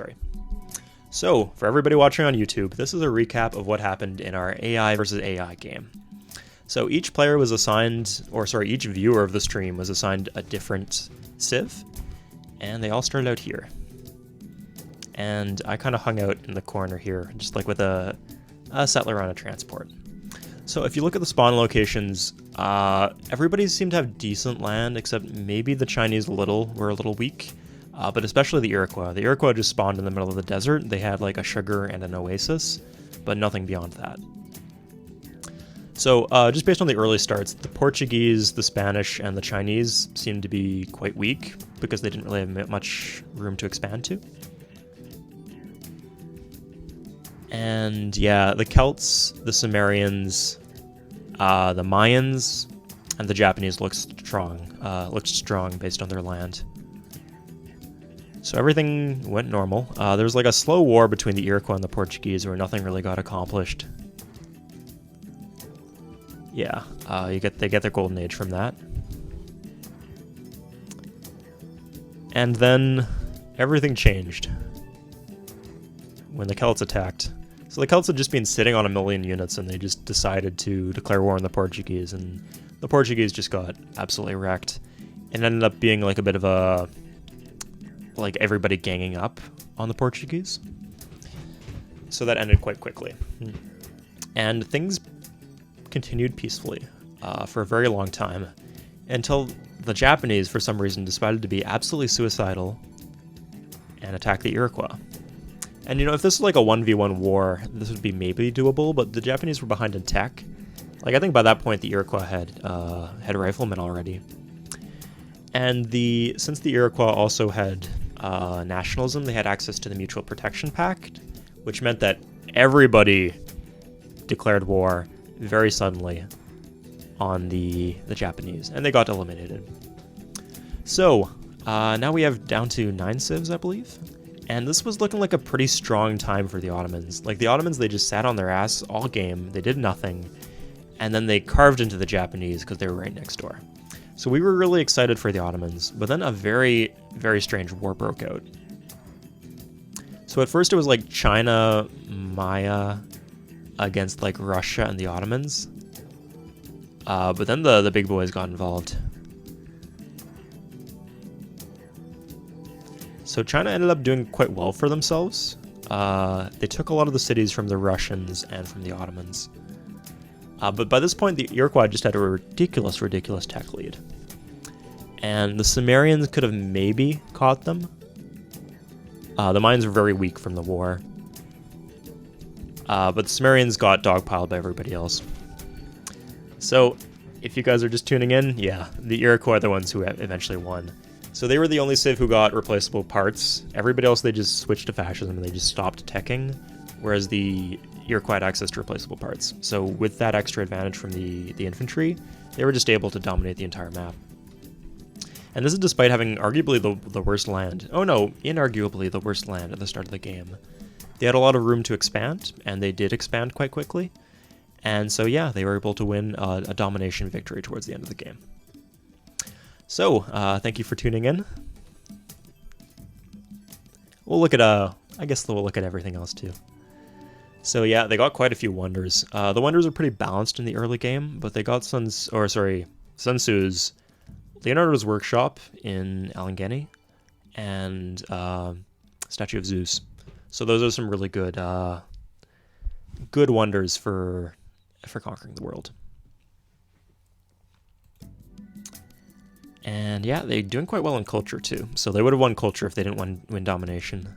Sorry. So, for everybody watching on YouTube, this is a recap of what happened in our AI versus AI game. So each player was assigned, each viewer of the stream was assigned a different civ, and they all started out here. And I kind of hung out in the corner here, just like with a settler on a transport. So if you look at the spawn locations, everybody seemed to have decent land, except maybe the Chinese were a little weak. But especially the Iroquois. The Iroquois just spawned in the middle of the desert. They had like a sugar and an oasis, but nothing beyond that. So just based on the early starts, the Portuguese, the Spanish, and the Chinese seemed to be quite weak because they didn't really have much room to expand to. And yeah, the Celts, the Sumerians, the Mayans, and the Japanese looked strong based on their land. So everything went normal. There was like a slow war between the Iroquois and the Portuguese where nothing really got accomplished. Yeah, they get their golden age from that. And then everything changed when the Celts attacked. So the Celts had just been sitting on 1 million units and they just decided to declare war on the Portuguese, and the Portuguese just got absolutely wrecked. It ended up being like a bit of a like everybody ganging up on the Portuguese. So that ended quite quickly. And things continued peacefully for a very long time until the Japanese, for some reason, decided to be absolutely suicidal and attack the Iroquois. And you know, if this was like a 1v1 war, this would be maybe doable, but the Japanese were behind in tech. Like, I think by that point the Iroquois had riflemen already. And since the Iroquois also had nationalism, they had access to the Mutual Protection Pact, which meant that everybody declared war very suddenly on the Japanese, and they got eliminated. So now we have down to 9 civs, I believe, and this was looking like a pretty strong time for the Ottomans. Like, the Ottomans, they just sat on their ass all game, they did nothing, and then they carved into the Japanese because they were right next door. So we were really excited for the Ottomans, but then a very, very strange war broke out. So at first it was like China, Maya against like Russia and the Ottomans. But then the big boys got involved. So China ended up doing quite well for themselves. They took a lot of the cities from the Russians and from the Ottomans. But by this point, the Iroquois just had a ridiculous tech lead. And the Sumerians could have maybe caught them. The Mayans were very weak from the war. But the Sumerians got dogpiled by everybody else. So, if you guys are just tuning in, yeah, the Iroquois are the ones who eventually won. So they were the only civ who got replaceable parts. Everybody else, they just switched to fascism and they just stopped teching. Whereas the Iroquois had access to replaceable parts. So with that extra advantage from the infantry, they were just able to dominate the entire map. And this is despite having arguably the worst land. Oh no, inarguably the worst land at the start of the game. They had a lot of room to expand, and they did expand quite quickly. And so yeah, they were able to win a domination victory towards the end of the game. So, thank you for tuning in. We'll look at, I guess we'll look at everything else too. So yeah, they got quite a few wonders. The wonders are pretty balanced in the early game, but they got Sun Tzu's Leonardo's Workshop in Allegheny and Statue of Zeus. So those are some really good wonders for conquering the world. And yeah, they're doing quite well in culture too. So they would have won culture if they didn't win domination.